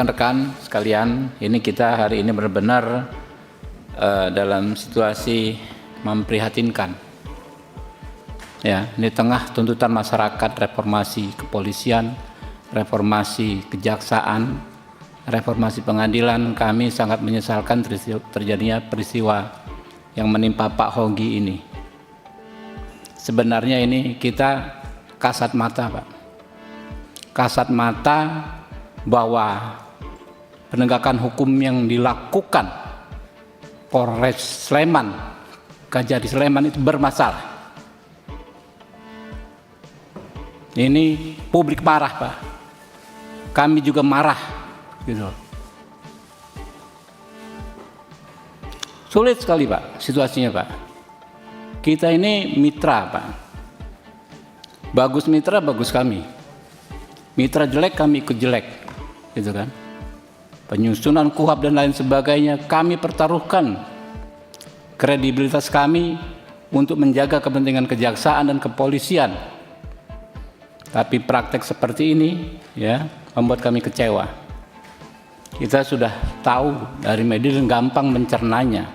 Rekan-rekan sekalian, ini kita hari ini benar-benar dalam situasi memprihatinkan. Ya, di tengah tuntutan masyarakat, reformasi kepolisian, reformasi kejaksaan, reformasi pengadilan, kami sangat menyesalkan terjadinya peristiwa yang menimpa Pak Hogi ini. Sebenarnya ini kita kasat mata, Pak. Kasat mata bahwa penegakan hukum yang dilakukan Polres Sleman, Kajari Sleman itu bermasalah. Ini publik marah, Pak. Kami juga marah, gitu. Sulit sekali, Pak, situasinya, Pak. Kita ini mitra, Pak. Bagus mitra, bagus kami. Mitra jelek, kami ikut jelek, gitu kan. Penyusunan KUHP dan lain sebagainya, kami pertaruhkan kredibilitas kami untuk menjaga kepentingan kejaksaan dan kepolisian. Tapi praktek seperti ini ya membuat kami kecewa. Kita sudah tahu dari media dan gampang mencernanya.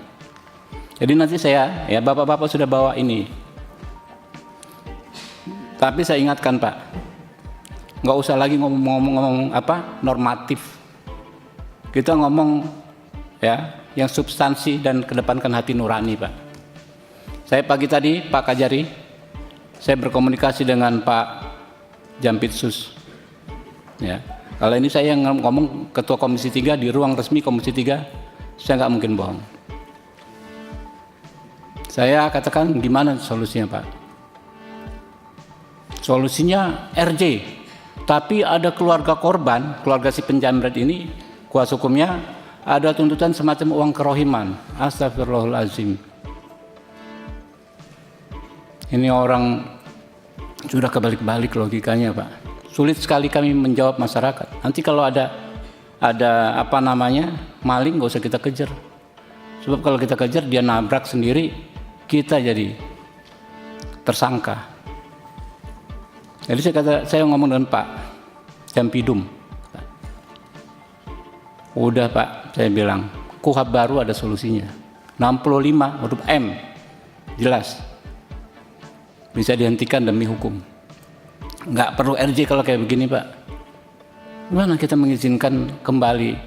Jadi nanti saya, ya bapak-bapak sudah bawa ini. Tapi saya ingatkan, Pak, nggak usah lagi ngomong apa normatif. Kita ngomong ya yang substansi dan kedepankan hati nurani, Pak. Saya pagi tadi Pak Kajari, saya berkomunikasi dengan Pak Jampitsus. Ya, kalau ini saya yang ngomong Ketua Komisi 3 di ruang resmi Komisi 3, saya nggak mungkin bohong. Saya katakan gimana solusinya, Pak? Solusinya RJ. Tapi ada keluarga korban, keluarga si penjamret ini, kuasa hukumnya ada tuntutan semacam uang kerohiman. Astagfirullahaladzim. Ini orang sudah kebalik-balik logikanya, Pak. Sulit sekali kami menjawab masyarakat. Nanti kalau ada apa namanya maling, nggak usah kita kejar. Sebab kalau kita kejar dia nabrak sendiri, kita jadi tersangka. Jadi saya ngomong dengan Pak Jampidum. Udah, Pak, saya bilang KUHP baru ada solusinya. 65 huruf M jelas bisa dihentikan demi hukum. Nggak perlu RJ kalau kayak begini, Pak. Gimana kita mengizinkan kembali?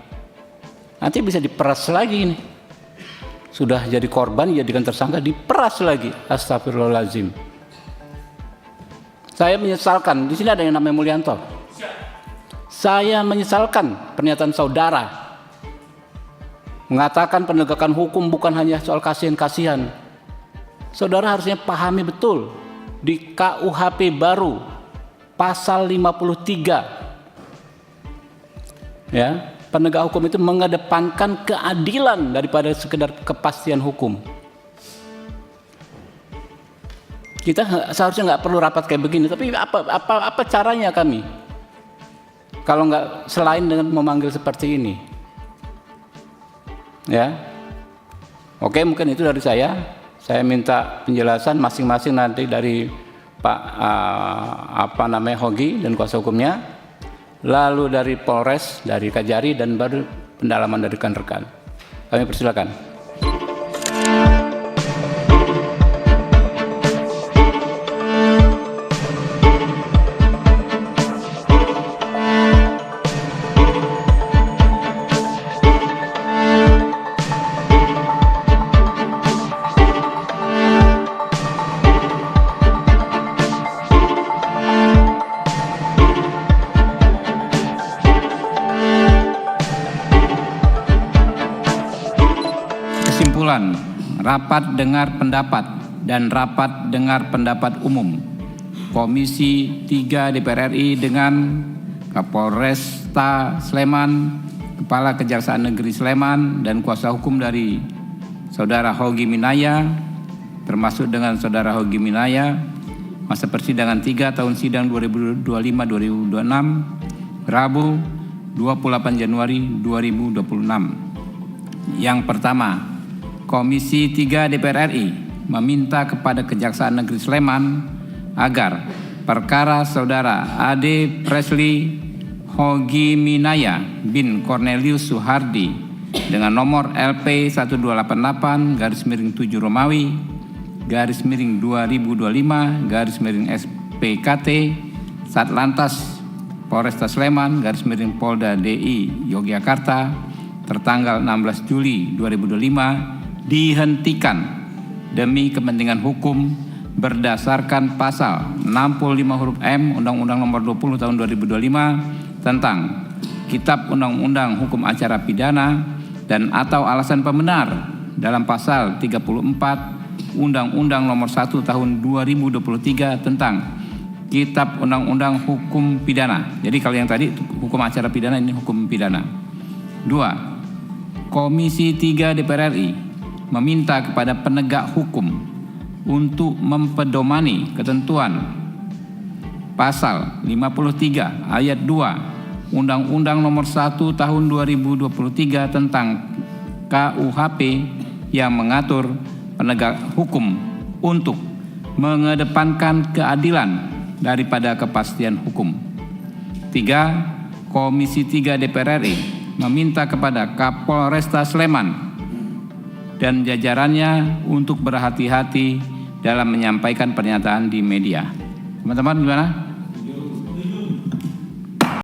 Nanti bisa diperas lagi ini. Sudah jadi korban, jadikan tersangka, diperas lagi. Astagfirullahaladzim. Saya menyesalkan, di sini ada yang namanya Mulyanto. Saya menyesalkan pernyataan saudara mengatakan penegakan hukum bukan hanya soal kasihan-kasihan. Saudara harusnya pahami betul di KUHP baru pasal 53 ya, penegak hukum itu mengedepankan keadilan daripada sekedar kepastian hukum. Kita seharusnya nggak perlu rapat kayak begini, tapi apa caranya kami kalau nggak selain dengan memanggil seperti ini? Ya, oke, mungkin itu dari saya. Saya minta penjelasan masing-masing nanti dari Pak Hogi dan kuasa hukumnya, lalu dari Polres, dari Kajari, dan baru pendalaman dari rekan-rekan. Kami persilakan. Kesimpulan rapat dengar pendapat dan rapat dengar pendapat umum Komisi 3 DPR RI dengan Kapolresta Sleman, Kepala Kejaksaan Negeri Sleman, dan kuasa hukum dari Saudara Hogi Minaya, termasuk dengan Saudara Hogi Minaya, masa persidangan 3 tahun sidang 2025-2026, Rabu 28 Januari 2026. Yang pertama, Komisi 3 DPR RI meminta kepada Kejaksaan Negeri Sleman agar perkara Saudara Ade Presley Hogi Minaya bin Cornelius Suhardi dengan nomor LP 1288-7 Romawi _2025 SPKT Satlantas Polresta Sleman _Polda DI Yogyakarta tertanggal 16 Juli 2025 dihentikan demi kepentingan hukum berdasarkan pasal 65 huruf M Undang-Undang Nomor 20 Tahun 2025 tentang Kitab Undang-Undang Hukum Acara Pidana dan atau alasan pembenar dalam pasal 34 Undang-Undang Nomor 1 Tahun 2023 tentang Kitab Undang-Undang Hukum Pidana. Jadi kalau yang tadi hukum acara pidana, ini hukum pidana. 2. Komisi 3 DPR RI meminta kepada penegak hukum untuk mempedomani ketentuan Pasal 53 ayat 2 Undang-Undang Nomor 1 Tahun 2023 tentang KUHP yang mengatur penegak hukum untuk mengedepankan keadilan daripada kepastian hukum. 3. Komisi 3 DPR RI meminta kepada Kapolresta Sleman dan jajarannya untuk berhati-hati dalam menyampaikan pernyataan di media. Teman-teman gimana?